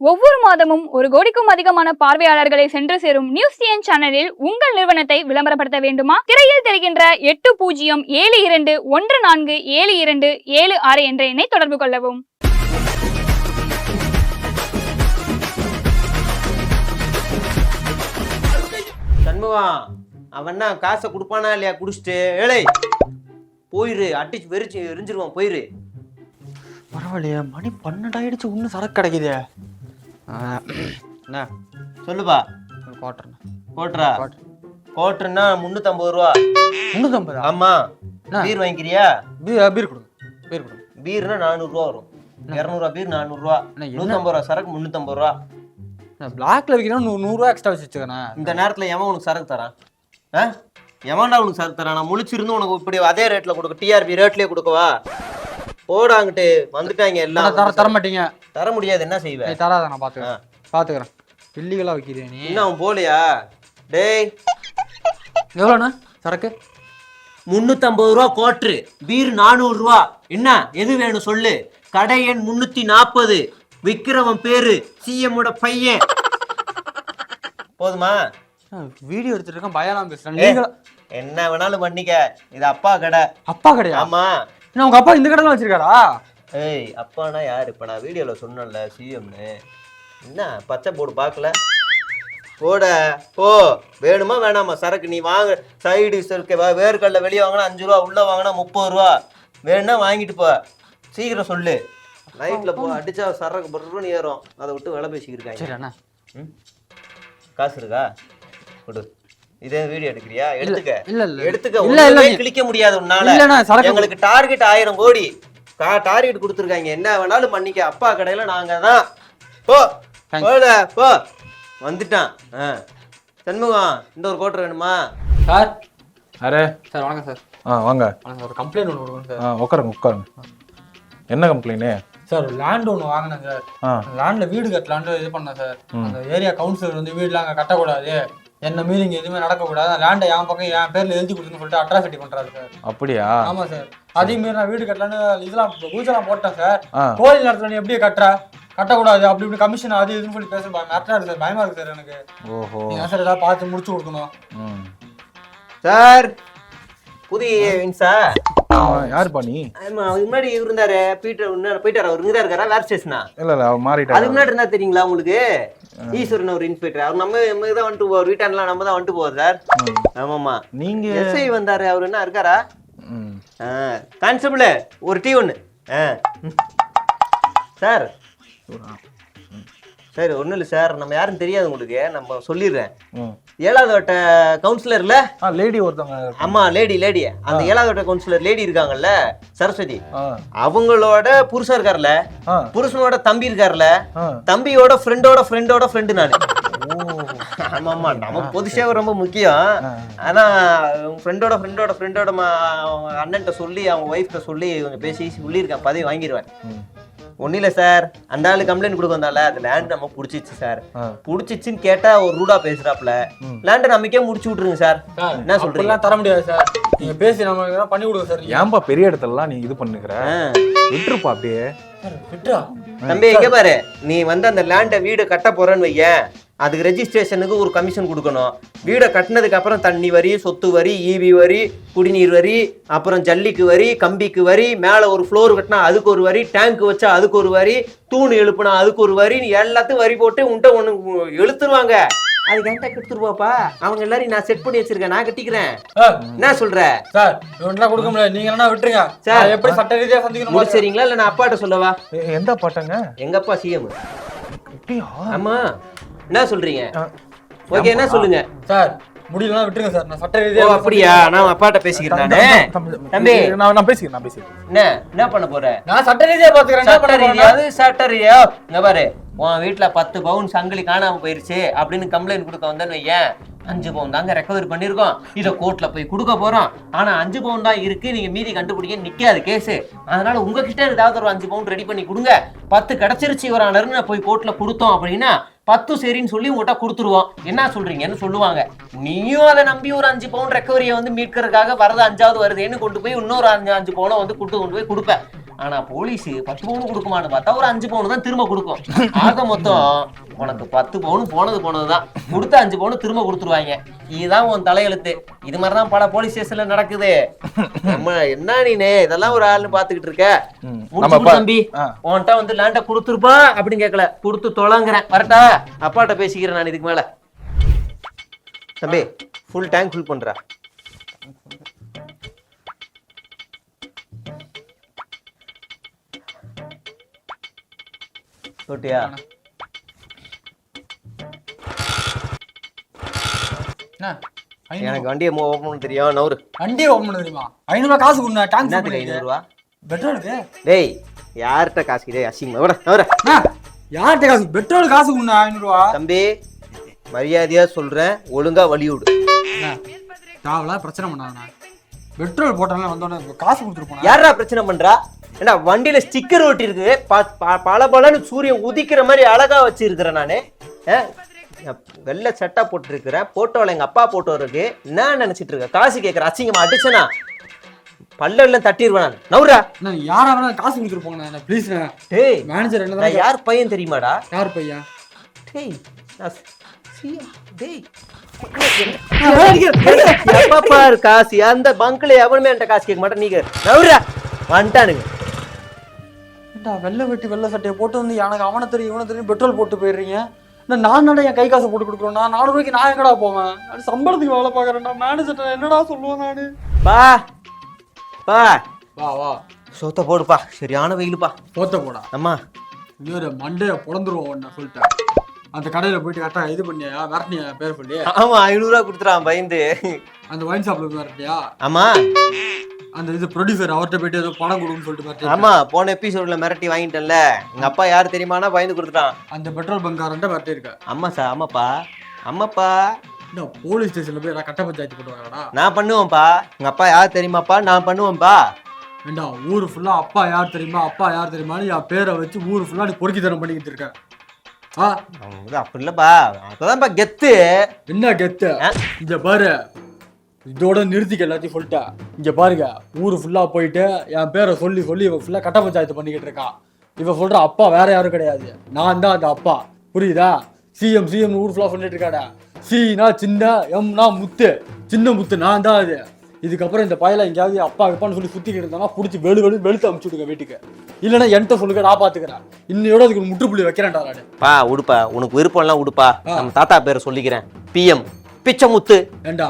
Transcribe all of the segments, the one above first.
ஒவ்வொரு மாதமும் 1 கோடிக்கும் அதிகமான பார்வையாளர்களை சென்று சேரும் நியூஸ் டிஎன் சேனலில் உங்கள் நிறுவனத்தை விளம்பரப்படுத்த வேண்டுமா? திரையில் தெரிகின்ற 8072147276 என்ற எண்ணை தொடர்பு கொள்ளவும். சண்முகம் அவன் காசை கொடுப்பானா இல்லையா? குடிச்சிட்டு ஏழை போயிரு, அட்டிச்சு வெறிச்சு எரிஞ்சிருவான், போயிரு. பரவாயில்லையா, மணி 12 ஆயிடுச்சு, இன்னும் சரக்கு கிடைக்குது. என்ன சொல்லுப்பா. கோட்டரா கோட்டர்னா 350 ரூபா. 350? ஆமா. பீர் வாங்கிக்கிறியா? பீர் கொடுங்க. பீர்னா 400 ரூபா வரும். 200 ரூபா பீர் 400 ரூபா. 150 ரூபா சரக்கு 350 ரூபா. பிளாக்ல விற்கிறோம், 100 ரூபா எக்ஸ்ட்ரா வச்சுக்கண்ணா. இந்த நேரத்துல எவன் உனக்கு சரக்கு தரான்? எவன்டா உனக்கு சரக்கு தரான்? நான் முழிச்சிருந்து உனக்கு இப்படி அதே ரேட்ல கொடுக்க, டிஆர்பி ரேட்லயே கொடுக்கவா? போடாங்கிட்டு வந்துட்டாங்க எல்லாம். தர மாட்டீங்க? தர முடியாது, என்ன செய்வேன்? தராத, நான் பாத்துக்கிறேன். இல்லீகலா வைக்கிறேன் நீ. இன்னும் அவன் போலையா? டேய் எவ்வளோண்ணா சரக்கு? 350 ரூபா கோட்ரு, பீர் 400 ரூபா. என்ன எது வேணும் சொல்லு. கடை எண் 340, விக்கிரவன் பேரு, சிஎம்மோட பையன். போதுமா? வீடியோ எடுத்துட்டு இருக்கேன், பயாலாம் பேசுறேன். என்ன வேணாலும் பண்ணிக்க, இது அப்பா கடை. அப்பா கடையா? ஆமா. உங்க அப்பா இந்த கடைலாம் வச்சிருக்காரா? ஏய், அப்பானா யாரு? இப்ப நான் வீடியோல சொன்னேன்ல சிஎம்னு. என்ன பச்சை போர்டு பார்க்கல? போட போ. வேணுமா வேணாமா சரக்கு? நீ வாங்க, சைடு இருக்கவா? வேர்க்கடல வெளியே வாங்கினா 5 ரூபா, உள்ள வாங்கினா 30 ரூபா. வேணும்னா வாங்கிட்டு போ, சீக்கிரம் சொல்லு. நைட்ல போ, அடிச்சா சரக்கு பொருள்னு ஏறும். அதை விட்டு வேலை பேசிக்கிருக்காங்க. காசு இருக்கா? கொடு. இதே வீடியோ எடுக்கிறியா? எடுத்துக்க. எடுத்துக்க. கிளிக்க முடியாது உன்னால. எங்களுக்கு டார்கெட் 1000 கோடி டார்கெட் கொடுத்துருக்காங்க. என்ன வேணாலும் பண்ணிக்க, அப்பா கடையில நாங்க தான். போ போ. வந்துட்டான். சண்முகம், இந்த ஒரு கோட்டர் வேணுமா? சார். அரே சார் வணக்கம் சார். வாங்க. ஒரு கம்ப்ளைண்ட் ஒன்று கொடுக்கணும் சார். உட்காருங்க. என்ன கம்ப்ளைண்ட்? சார் லேண்ட் ஒன்று வாங்கினேன் சார். லேண்ட்ல வீடு கட்டலான்னு இது பண்ணேன் சார். அந்த ஏரியா கவுன்சிலர் வந்து வீடுலாம் அங்கே கட்டக்கூடாது, என்ன மீறி இங்கே எதுவுமே நடக்கக்கூடாது, லேண்டை என் பக்கம் என் பேர்ல எழுதி கொடுத்துன்னு சொல்லிட்டு அட்ராசிட்டி பண்றாரு சார். அப்படியா? ஆமா சார். அதே மாரி நான் வீடு கட்டலான்னு இதெல்லாம் பூஜெல்லாம் போட்டேன் சார். கோயில் நேரத்துல நீ எப்படி கட்டக்கூடாது அப்படி இப்படி கமிஷன் அது இதுன்னு சொல்லி பேச மிரட்டாரு சார். பயமா இருக்கு சார் எனக்கு. ஓஹோ. நீங்க சார் ஏதாவது பார்த்து முடிச்சு கொடுக்கணும் சார். புதிய வின்ஸா? யார் பண்ணி? முன்னாடி இருந்தாரு பீட்டர், போயிட்டாரு. அவர் இங்க இருக்காரா? வேற ஸ்டேஷனா? இல்ல அவர் மாறிட்டாரு. அதுக்கு முன்னாடி இருந்தா தெரியுங்களா உங்களுக்கு? ஈஸ்வரன் ஒரு இன்ஸ்பெக்டர். அவர் நம்ம தான் வந்துட்டு போவார், வீட்டாண்டெல்லாம் நம்ம தான் வந்துட்டு போவார் சார். ஆமாமா. நீங்க எஸ்ஐ வந்தாரு, அவர் என்ன இருக்காரா? கான்ஸ்டபிள் ஒரு டீ ஒண்ணு. சார் சரி, ஒன்றும் இல்லை சார். நம்ம யாரும் தெரியாது உங்களுக்கு, நம்ம சொல்லிடுறேன். 7வது வட்ட கவுன்சிலர்ல லேடி ஒருத்தவங்க. ஆமா, லேடி. அந்த 7வது வட்ட கவுன்சிலர் லேடி இருக்காங்கல்ல, சரஸ்வதி, அவங்களோட புருஷன் இருக்காருல்ல, புருஷனோட தம்பி இருக்காருல்ல, தம்பியோட ஃப்ரெண்டோட ஃப்ரெண்டு நானு. ஆமாமா, நம்ம பொதுசேவை ரொம்ப முக்கியம். ஆனா ஃப்ரெண்டோட அண்ணன்ட்ட சொல்லி, அவங்க ஒய்ஃப்ட சொல்லி கொஞ்சம் பேசி சொல்லியிருக்கேன், பதவி வாங்கிடுவேன். ஒன்னும் இல்ல சார், அந்த ஆளு கம்ப்ளைண்ட் கொடுக்க வந்தால, அது லேண்ட் நம்ம புடிச்சிச்சு சார். புடிச்சிச்சுன்னு கேட்டா ஒரு ரூடா பேசுறாப்ல. லேண்ட் நமக்கே முடிச்சு விட்டுருங்க சார். என்ன சொல்றீங்க? தர முடியாது சார், நீங்க பேசி நம்ம பண்ணி விடுங்க சார். ஏன்பா பெரிய இடத்துலலாம் நீ இது பண்ணுகிற? விட்டுருப்பா அப்படியே. தம்பி எங்க பாரு, நீ வந்து அந்த லேண்ட வீடு கட்ட போறேன்னு வையேன், அதுக்கு ரெஜிஸ்ட்ரேஷனுக்கு ஒரு கமிஷன் கொடுக்கணும். வீடை கட்டினதுக்கு அப்புறம் தண்ணி வரி, சொத்து வரி, ஈவி வரி, குடிநீர் வரி, அப்புறம் ஜல்லிக்கு வரி, கம்பிக்கு வரி, மேலே ஒரு ஃப்ளோர் கட்டினா அதுக்கு ஒரு வரி, டேங்க் வச்சா அதுக்கு ஒரு வரி, தூண் எழுப்புனா அதுக்கு ஒரு வரி, எல்லாத்தையும் வரி போட்டு உன்ட்ட ஒன்று எழுத்துருவாங்க. அதுக்கு என்கிட்ட கொடுத்துருவாப்பா. அவங்க எல்லாரையும் நான் செட் பண்ணி வச்சிருக்கேன், நான் கட்டிக்கிறேன். என்ன சொல்ற சார்? இவன்லாம் கொடுக்க முடியாது, நீங்க என்ன விட்டுருங்க சார். எப்படி சட்ட ரீதியா சந்திக்கணும் முடிச்சிரீங்களா? இல்ல நான் அப்பாட்ட சொல்லவா? எந்த அப்பாட்டங்க? எங்க அப்பா சிஎம். ஆமா, என்ன சொல்றீங்க? ஓகே, என்ன சொல்லுங்க சார். முடியலன்னா விட்டுருங்க சார், நான் சட்ட ரீதியா. அப்படியா? நான் அப்பாட்ட பேசிக்கிறேன். தம்பி நான் பேசிக்கிறேன். என்ன பண்ண போற? நான் சட்ட ரீதியா பாத்துக்கிறேன். சட்ட ரீதியா இங்க பாரு, உன் வீட்டுல 10 பவுன் சங்கிலி காணாம போயிருச்சு அப்படின்னு கம்ப்ளைண்ட் கொடுக்க வந்தேன்னு வையேன், 5 பவுன் தாங்க ரெக்கவரி பண்ணிருக்கோம், இதை கோர்ட்ல போய் கொடுக்க போறோம். ஆனா 5 பவுன் தான் இருக்கு, நீங்க மீதி கண்டுபிடிக்க நிக்காது கேஸ். அதனால உங்ககிட்ட ஏதாவது ஒரு 5 பவுன் ரெடி பண்ணி கொடுங்க. 10 கிடைச்சிருச்சு இவரானர்னு போய் கோர்ட்ல கொடுத்தோம் அப்படின்னா 10 சரின்னு சொல்லி உங்கள்கிட்ட கொடுத்துருவோம். என்ன சொல்றீங்கன்னு சொல்லுவாங்க. நீயும் அதை நம்பி ஒரு 5 பவுன் ரெக்கவரியை வந்து மீட்கிறதுக்காக வரது 5வது வருதுன்னு கொண்டு போய் இன்னொரு 5 பவுனை வந்து கொண்டு போய் கொடுப்பேன். ஆனா போலீஸ் 10 பவுன் கொடுக்குமான்னு பார்த்தா ஒரு 5 பவுன் தான் திரும்ப கொடுக்கும். ஆக மொத்தம் உனக்கு 10 பவுன் போனதுதான் கொடுத்த 5 பவுன் திரும்ப கொடுத்துருவாங்க. இதுதான் உன் தலையெழுத்து. இது மாதிரிதான் பல போலீஸ் ஸ்டேஷன்ல நடக்குது. என்ன நீனே இதெல்லாம் ஒரு ஆள்னு பாத்துக்கிட்டு இருக்க? தம்பி உன்கிட்ட வந்து லேண்ட கொடுத்துருப்பா அப்படின்னு கேட்கல, கொடுத்து தொலைங்கிறேன். வரட்டா? அப்பாட்ட பேசிக்கிறேன் நான் இதுக்கு மேல. தம்பி ஃபுல் டேங்க் ஃபுல் பண்ற. ஓட்டியா? எனக்கு வண்டியை ஓபன் பண்ண தெரியும். நவுரு வண்டியை ஓபன் பண்ண தெரியுமா? 500 காசு கொடுங்க. டாங்க் 500 பெட்ரோலுக்கு. டேய் யார்கிட்ட காசு? டேய் அசிங்கமா வர வர. யார்கிட்ட காசு? பெட்ரோல் காசு கொடுங்க 500. தம்பி மரியாதையா சொல்றேன், ஒழுங்கா வழி விடு. தாவலா பிரச்சனை பண்ணாதண்ணா. பெட்ரோல் போட்டாலும் வந்தோடனே காசு கொடுத்துருப்போம். யாரா பிரச்சனை பண்றா? ஏன்னா வண்டியில ஸ்டிக்கர் ஒட்டி இருக்கு, பல பலன்னு சூரியன் உதிக்கிற மாதிரி அழகா வச்சிருக்கிறேன் நானு. வெள்ளை சட்டா போட்டுருக்கிறேன், போட்டோல எங்க அப்பா போட்டோ இருக்கு. என்ன நினைச்சிட்டு இருக்க? காசு கேட்கற? அசிங்கமா அடிச்சனா பல்ல தட்டிடுவேன் நான். நவுரா யாரா வேணாலும் காசு கொடுத்துருப்போங்க ப்ளீஸ். டேய் மேனேஜர் என்ன யார் பையன் தெரியுமாடா? யார் பையன்? டேய் டேய் காசு அந்த பங்க்ல எவனுமே என்கிட்ட காசு கேட்க மாட்டேன். நீங்க நவுரா வந்துட்டானுங்க. வெள்ளை வெட்டி வெள்ளை சட்டையை போட்டு வந்து எனக்கு அவனை தெரியும் இவனை தெரியும் பெட்ரோல் போட்டு போயிடுறீங்க. நான் என் கை காசை போட்டு கொடுக்குறோம். 400 ரூபாய்க்கு நான் எங்கடா போவேன்? சம்பளத்துக்கு வேலை பார்க்கறேன்டா. மேனேஜர் என்னடா சொல்லுவேன் நானு? பா பா வா வா சோத்த போடுப்பா. சரியான வெயிலுப்பா. சோத்த போடா. அம்மா இன்னொரு மண்டையை பொழந்துருவோம் நான் சொல்லிட்டேன். அந்த கடையில போயிட்டு கரெக்டா இது பண்ணியா விரட்டினியா பேர் சொல்லி? ஆமா 500 ரூபா கொடுத்துறான் பயந்து. அந்த வைன் ஷாப்ல போய் விரட்டியா? ஆமா அந்த இது ப்ரொடியூசர் அவர்கிட்ட போயிட்டு ஏதோ பணம் கொடுன்னு சொல்லிட்டு பார்த்தேன். ஆமா போன எபிசோட்ல மிரட்டி வாங்கிட்டேன்ல. எங்க அப்பா யாரு தெரியுமானா பயந்து கொடுத்துட்டான். அந்த பெட்ரோல் பங்காரன்ட்ட மிரட்டி இருக்க. ஆமா சார். ஆமாப்பா ஆமாப்பா. போலீஸ் ஸ்டேஷன்ல போய் கட்ட பஞ்சாயத்து போட்டுவாங்கடா. நான் பண்ணுவேன்ப்பா. எங்க அப்பா யார் தெரியுமாப்பா? நான் பண்ணுவேன்ப்பா. ஏண்டா ஊரு ஃபுல்லா அப்பா யார் தெரியுமா அப்பா யார் தெரியுமான்னு என் பேரை வச்சு ஊரு ஃபுல்லா நீ பொறுக்கி தரம் பண்ணிக்கிட்டு இருக்க. அப்படி இல்லப்பா, அப்பதான்ப்பா கெத்து. என்ன கெத்து? இங்க பாரு, இதோட நிறுத்திக்க எல்லாத்தையும் சொல்லிட்டேன். இங்க பாருங்க, ஊரு ஃபுல்லா போயிட்டு என் பேரை சொல்லி சொல்லி இவன் ஃபுல்லா கட்ட பஞ்சாயத்து பண்ணிக்கிட்டு இருக்கான். இவன் சொல்ற அப்பா வேற யாரும் கிடையாது, நான் தான் அந்த அப்பா. புரியுதா? சிஎம் சிஎம் ஊர் ஃபுல்லா சொல்லிட்டு இருக்காடா. சீனா சின்ன, எம்னா முத்து, சின்ன முத்து நான் தான் அது. இதுக்கப்புறம் இந்த பையல எங்கேயாவது அப்பா அப்பான்னு சொல்லி சுத்திக்கிட்டு இருந்தானா பிடிச்சி வெளுத்து அமுச்சு விடுங்க வீட்டுக்கு. இல்லைன்னா என்கிட்ட சொல்லுங்க, நான் பாத்துக்கிறேன். இன்னையோட அதுக்கு ஒரு முற்றுப்புள்ளி வைக்கிறேன்டா நானு. பா உடுப்பா, உனக்கு விருப்பம் எல்லாம் உடுப்பா. நம்ம தாத்தா பேரை சொல்லிக்கிறேன், பிஎம் பிச்சமுத்து. ஏண்டா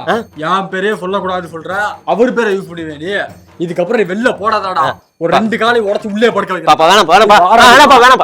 என் பேரே சொல்லக்கூடாது சொல்ற, அவர் பேரை யூஸ் பண்ணுவேன் நீ. இதுக்கப்புறம் நீ வெளில போடாதாடா. ஒரு 2 காலை உடச்சு உள்ளே படுக்க வைக்க. வேணாம் வேணாம் வேணாம்.